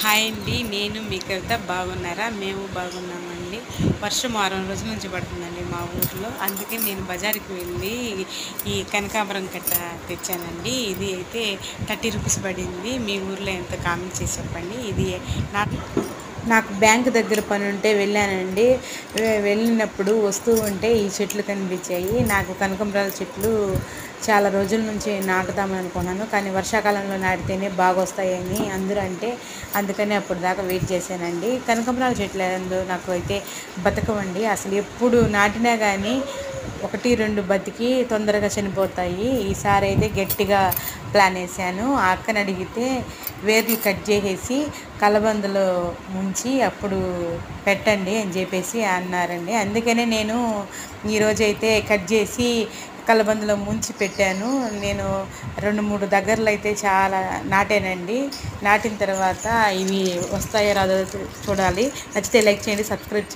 Hi అండి, నేను మీ కవిత. బాగున్నారా? మేము బాగున్నామండి. వర్షం 6 రోజుల నుంచి పడుతుందండి మా ఊర్లో. అందుకే నేను బజారుకి వెళ్ళి ఈ కనకాంబరం కట్ట తెచ్చానండి. ఇది అయితే 30 రూపీస్ పడింది. మీ ఊర్లో ఎంత కామెంట్ చేసి చెప్పండి. ఇది నాకు నాకు బ్యాంక్ దగ్గర పని ఉంటే వెళ్ళానండి. వెళ్ళినప్పుడు వస్తూ ఉంటే ఈ చెట్లు కనిపించాయి. నాకు కనకాంబరాల చెట్లు చాలా రోజుల నుంచి నాటుదామని అనుకున్నాను, కానీ వర్షాకాలంలో నాటితేనే బాగా వస్తాయని అందరూ అంటే అందుకని అప్పుడు దాకా వెయిట్ చేశానండి. కనకాంబరాల చెట్లు నాకు అయితే బతకవండి. అసలు ఎప్పుడు నాటినా కానీ 1-2 బతికి తొందరగా చనిపోతాయి. ఈసారి అయితే గట్టిగా ప్లాన్ వేసాను. ఆ అక్కని అడిగితే వేర్లు కట్ చేసేసి కలబందలో ముంచి అప్పుడు పెట్టండి అని చెప్పేసి అన్నారండి. అందుకనే నేను ఈరోజైతే కట్ చేసి కలబందలో ముంచి పెట్టాను. నేను 2-3 దగ్గరలో అయితే చాలా నాటానండి. నాటిన తర్వాత ఇవి వస్తాయో రాదో చూడాలి. నచ్చితే లైక్ చేయండి, సబ్స్క్రైబ్ చేయండి.